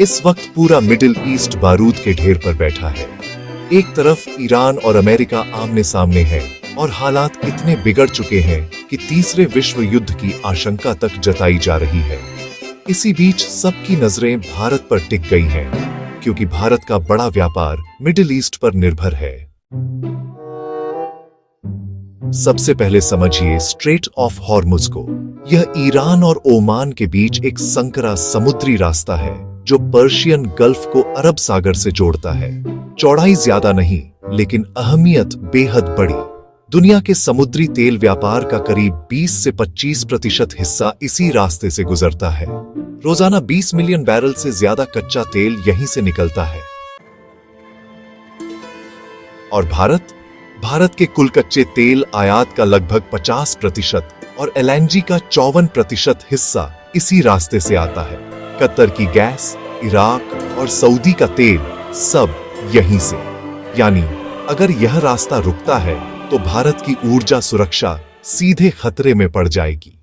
इस वक्त पूरा मिडिल ईस्ट बारूद के ढेर पर बैठा है। एक तरफ ईरान और अमेरिका आमने सामने है और हालात इतने बिगड़ चुके हैं कि तीसरे विश्व युद्ध की आशंका तक जताई जा रही है। इसी बीच सबकी नजरें भारत पर टिक गई हैं, क्योंकि भारत का बड़ा व्यापार मिडिल ईस्ट पर निर्भर है। सबसे पहले समझिए स्ट्रेट ऑफ हॉर्मुज को। यह ईरान और ओमान के बीच एक संकरा समुद्री रास्ता है जो पर्शियन गल्फ को अरब सागर से जोड़ता है। चौड़ाई ज्यादा नहीं, लेकिन अहमियत बेहद बड़ी। दुनिया के समुद्री तेल व्यापार का करीब 20 से 25% हिस्सा इसी रास्ते से गुजरता है। रोजाना 20 मिलियन बैरल से ज्यादा कच्चा तेल यहीं से निकलता है। और भारत के कुल कच्चे तेल आयात का लगभग 50% और एलएनजी का 54% हिस्सा इसी रास्ते से आता है। कतर की गैस, इराक और सऊदी का तेल सब यहीं से। यानी अगर यह रास्ता रुकता है तो भारत की ऊर्जा सुरक्षा सीधे खतरे में पड़ जाएगी।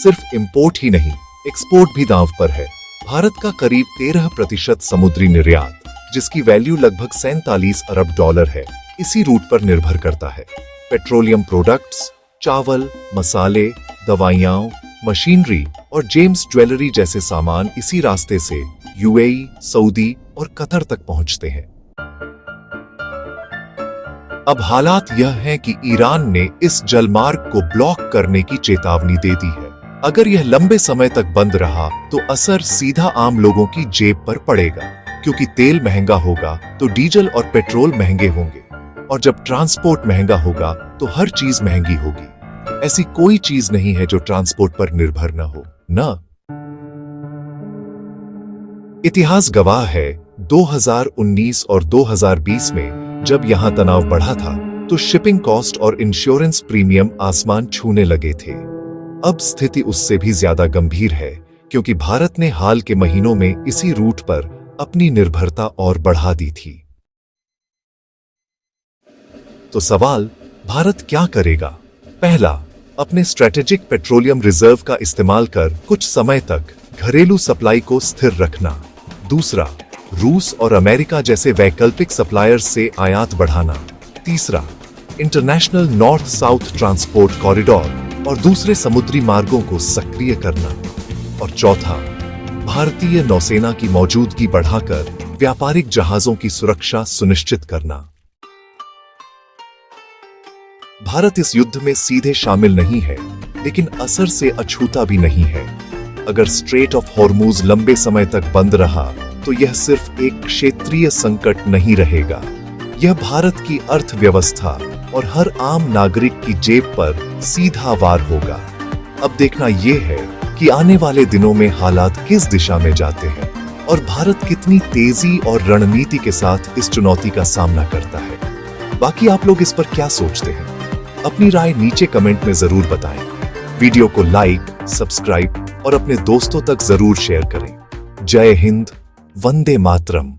सिर्फ इंपोर्ट ही नहीं, एक्सपोर्ट भी दांव पर है। भारत का करीब 13% समुद्री निर्यात, जिसकी वैल्यू लगभग 47 अरब डॉलर है, इसी रूट पर निर्भर करता है। पेट्रोलियम प्रोडक्ट्स, चावल, मसाले, दवाइयां, मशीनरी और जेम्स ज्वेलरी जैसे सामान इसी रास्ते से यूएई, सऊदी और कतर तक पहुंचते हैं। अब हालात यह है कि ईरान ने इस जलमार्ग को ब्लॉक करने की चेतावनी दे दी है। अगर यह लंबे समय तक बंद रहा तो असर सीधा आम लोगों की जेब पर पड़ेगा, क्योंकि तेल महंगा होगा तो डीजल और पेट्रोल महंगे होंगे, और जब ट्रांसपोर्ट महंगा होगा तो हर चीज महंगी होगी। ऐसी कोई चीज नहीं है जो ट्रांसपोर्ट पर निर्भर न हो, न। इतिहास गवाह है, 2019 और 2020 में जब यहां तनाव बढ़ा था तो शिपिंग कॉस्ट और इंश्योरेंस प्रीमियम आसमान छूने लगे थे। अब स्थिति उससे भी ज्यादा गंभीर है, क्योंकि भारत ने हाल के महीनों में इसी रूट पर अपनी निर्भरता और बढ़ा दी थी। तो सवाल, भारत क्या करेगा? पहला, अपने स्ट्रेटेजिक पेट्रोलियम रिजर्व का इस्तेमाल कर कुछ समय तक घरेलू सप्लाई को स्थिर रखना। दूसरा, रूस और अमेरिका जैसे वैकल्पिक सप्लायर्स से आयात बढ़ाना। तीसरा, international north south transport corridor और दूसरे समुद्री मार्गों को सक्रिय करना। और चौथा, भारतीय नौसेना की मौजूदगी बढ़ाकर व्यापारिक जहाजों की सुरक्षा सुनिश्चित करना। भारत इस युद्ध में सीधे शामिल नहीं है, लेकिन असर से अछूता भी नहीं है। अगर स्ट्रेट ऑफ हॉर्मुज लंबे समय तक बंद रहा तो यह सिर्फ एक क्षेत्रीय संकट नहीं रहेगा, यह भारत की अर्थव्यवस्था और हर आम नागरिक की जेब पर सीधा वार होगा। अब देखना यह है कि आने वाले दिनों में हालात किस दिशा में जाते हैं और भारत कितनी तेजी और रणनीति के साथ इस चुनौती का सामना करता है। बाकी आप लोग इस पर क्या सोचते हैं? अपनी राय नीचे कमेंट में जरूर बताएं। वीडियो को लाइक, सब्सक्राइब और अपने दोस्तों तक जरूर शेयर करें। जय हिंद, वंदे मातरम।